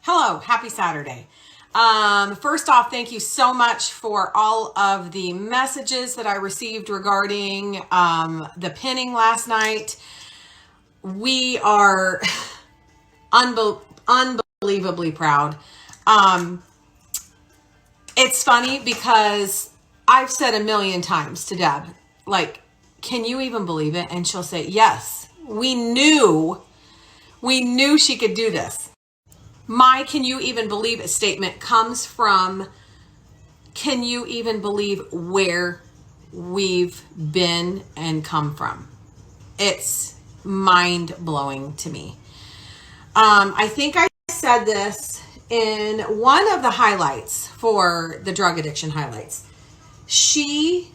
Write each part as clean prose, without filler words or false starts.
Hello, happy Saturday. First off, thank you so much for all of the messages that I received regarding the pinning last night. We are unbelievably proud. It's funny because I've said a million times to Deb, like, can you even believe it? And she'll say, yes, we knew she could do this. My "can you even believe it" statement comes from, can you even believe where we've been and come from? It's mind-blowing to me. I think I said this in one of the highlights for the drug addiction highlights. She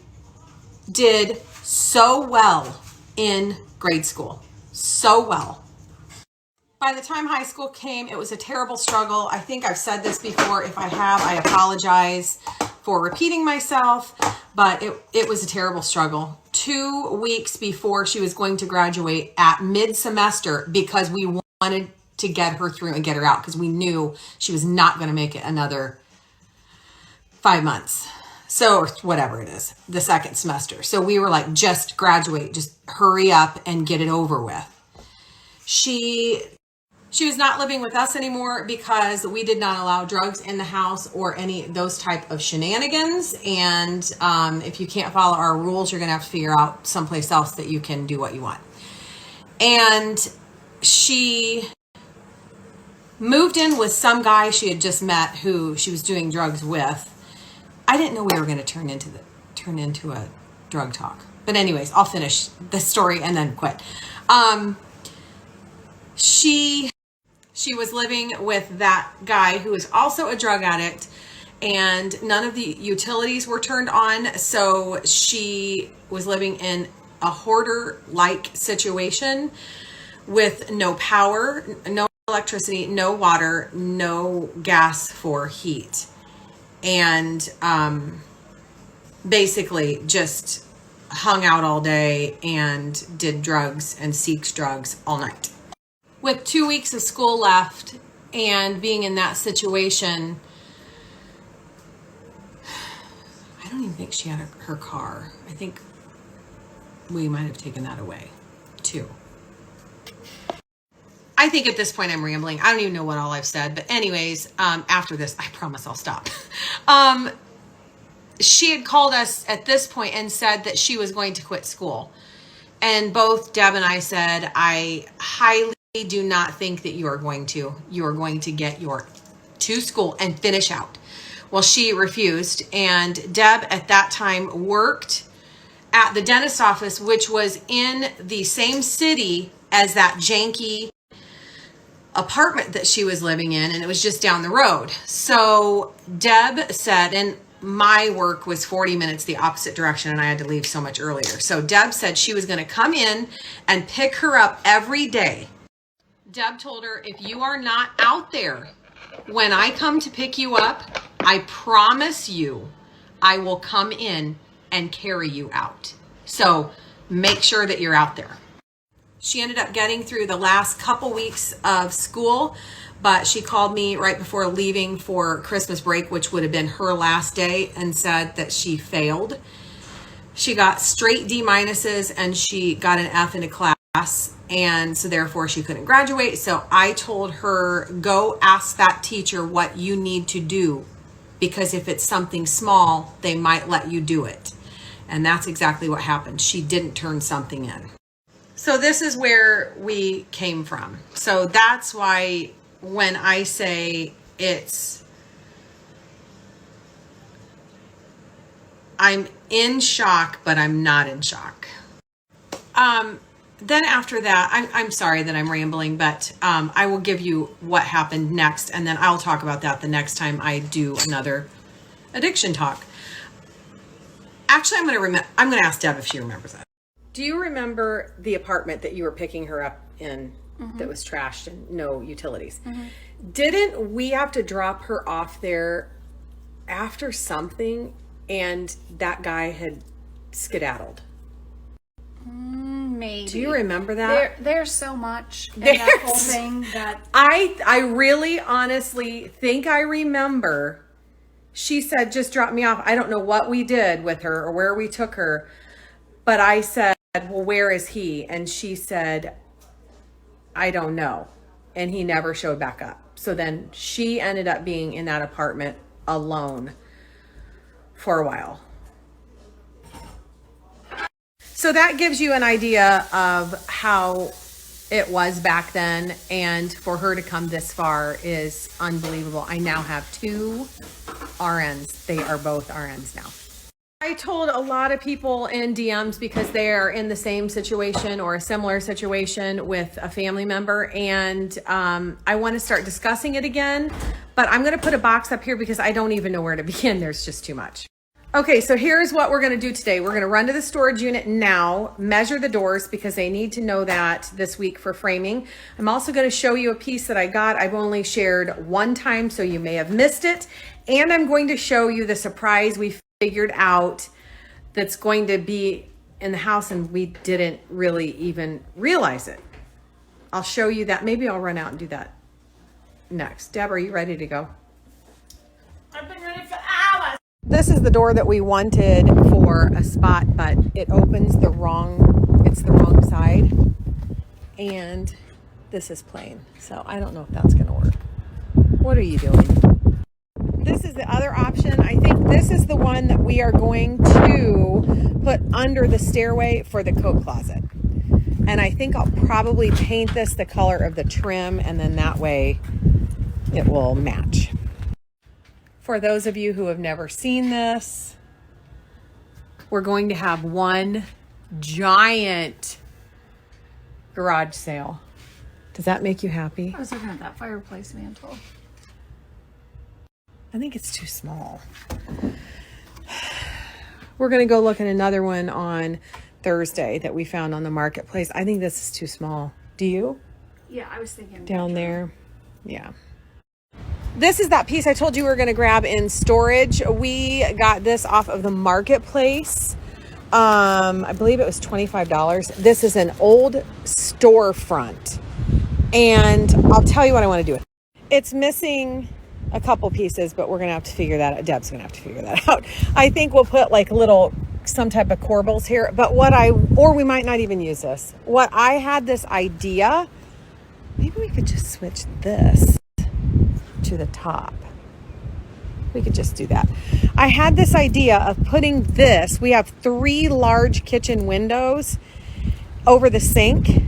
did so well in grade school, so well. By the time high school came, it was a terrible struggle. I think I've said this before. If I have, I apologize for repeating myself, but it was a terrible struggle. 2 weeks before she was going to graduate at mid-semester, because we wanted to get her through and get her out, because we knew she was not going to make it another 5 months. So, or whatever it is, the second semester. So we were like, just graduate, just hurry up and get it over with. She was not living with us anymore because we did not allow drugs in the house or any those type of shenanigans. And if you can't follow our rules, you're going to have to figure out someplace else that you can do what you want. And she moved in with some guy she had just met who she was doing drugs with. I didn't know we were going to turn into a drug talk. But anyways, I'll finish the story and then quit. She was living with that guy who was also a drug addict, and none of the utilities were turned on. So she was living in a hoarder-like situation with no power, no electricity, no water, no gas for heat. And basically just hung out all day and did drugs and seeked drugs all night. With 2 weeks of school left and being in that situation, I don't even think she had her car. I think we might have taken that away too. I think at this point I'm rambling. I don't even know what all I've said. But anyways, after this, I promise I'll stop. She had called us at this point and said that she was going to quit school. And both Deb and I said, I highly do not think that you are going to. You are going to get to school and finish out. Well, she refused. And Deb at that time worked at the dentist office, which was in the same city as that janky apartment that she was living in, and it was just down the road. So Deb said, and my work was 40 minutes the opposite direction, and I had to leave so much earlier. So Deb said she was going to come in and pick her up every day. Deb told her, if you are not out there when I come to pick you up, I promise you I will come in and carry you out. So make sure that you're out there. She ended up getting through the last couple weeks of school, but she called me right before leaving for Christmas break, which would have been her last day, and said that she failed. She got straight D minuses and she got an F in a class, and so therefore she couldn't graduate. So I told her, go ask that teacher what you need to do, because if it's something small, they might let you do it. And that's exactly what happened. She didn't turn something in. So this is where we came from. So that's why when I say I'm in shock, but I'm not in shock. Then after that, I'm sorry that I'm rambling, but I will give you what happened next, and then I'll talk about that the next time I do another addiction talk. Actually, I'm going to ask Deb if she remembers that. Do you remember the apartment that you were picking her up in that was trashed and no utilities? Didn't we have to drop her off there after something, and that guy had skedaddled? Maybe. Do you remember that? There's so much in that whole thing that I really honestly think I remember. She said, just drop me off. I don't know what we did with her or where we took her. But I said, well, where is he? And she said, I don't know. And he never showed back up. So then she ended up being in that apartment alone for a while. So that gives you an idea of how it was back then. And for her to come this far is unbelievable. I now have 2 RNs. They are both RNs now. I told a lot of people in DMs because they are in the same situation or a similar situation with a family member. And I want to start discussing it again. But I'm going to put a box up here because I don't even know where to begin. There's just too much. Okay, so here's what we're going to do today. We're going to run to the storage unit now, measure the doors because they need to know that this week for framing. I'm also going to show you a piece that I got. I've only shared one time, so you may have missed it. And I'm going to show you the surprise we figured out that's going to be in the house and we didn't really even realize it. I'll show you that. Maybe I'll run out and do that next. Deb, are you ready to go? I've been ready for hours. This is the door that we wanted for a spot, but it opens the wrong side. And this is plain. So I don't know if that's going to work. What are you doing? This is the other option. I think this is the one that we are going to put under the stairway for the coat closet. And I think I'll probably paint this the color of the trim, and then that way it will match. For those of you who have never seen this, we're going to have one giant garage sale. Does that make you happy? I was looking at that fireplace mantle. I think it's too small. We're going to go look at another one on Thursday that we found on the marketplace. I think this is too small. Do you? Yeah, I was thinking down there. Yeah. This is that piece I told you we were going to grab in storage. We got this off of the marketplace. I believe it was $25. This is an old storefront. And I'll tell you what I want to do with it. It's missing a couple pieces, but we're going to have to figure that out. Deb's going to have to figure that out. I think we'll put like some type of corbels here, but or we might not even use this. What I had this idea, maybe we could just switch this to the top. We could just do that. I had this idea of putting this, we have 3 large kitchen windows over the sink,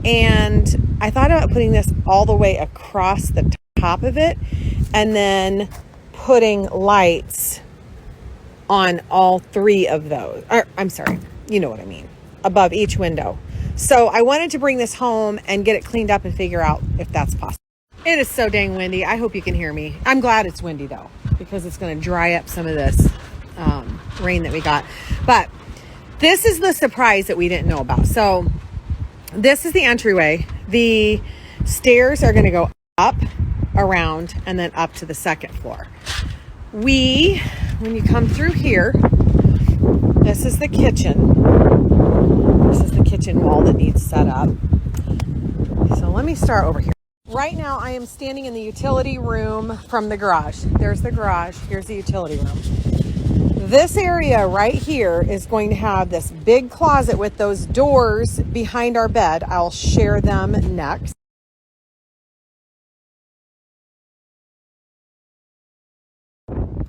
and I thought about putting this all the way across the top of it and then putting lights on all 3 of those. Or, I'm sorry, you know what I mean, above each window. So I wanted to bring this home and get it cleaned up and figure out if that's possible. It is so dang windy. I hope you can hear me. I'm glad it's windy though, because it's going to dry up some of this rain that we got. But this is the surprise that we didn't know about. So this is the entryway. The stairs are going to go up, around, and then up to the second floor. When you come through here, this is the kitchen. This is the kitchen wall that needs set up. So let me start over here. Right now I am standing in the utility room from the garage. There's the garage. Here's the utility room. This area right here is going to have this big closet with those doors behind our bed. I'll share them next.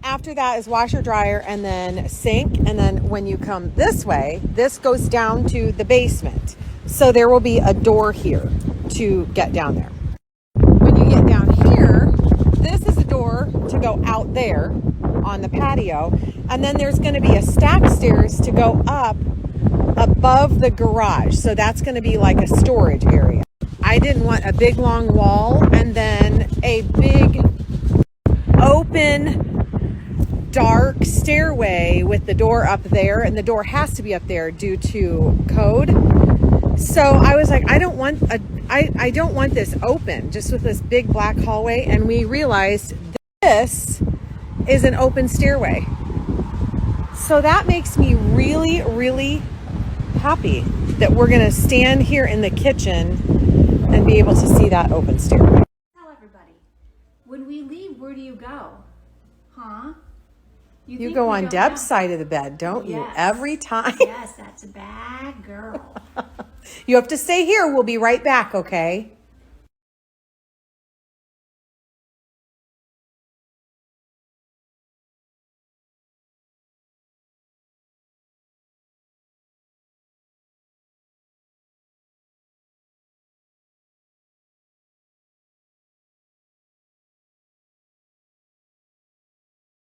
After that is washer, dryer, and then sink. And then when you come this way, this goes down to the basement. So there will be a door here to get down there. When you get down here, this is a door to go out there on the patio. And then there's going to be a stack stairs to go up above the garage. So that's going to be like a storage area. I didn't want a big long wall and then a big open dark stairway with the door up there, and the door has to be up there due to code. So I was like, I don't want this open, just with this big black hallway. And we realized this is an open stairway. So that makes me really, really happy that we're going to stand here in the kitchen and be able to see that open stair. Tell everybody, when we leave, where do you go? Huh? You think go we on go Deb's down? side of the bed, don't you? Yes. Every time. Yes, that's a bad girl. You have to stay here. We'll be right back, okay?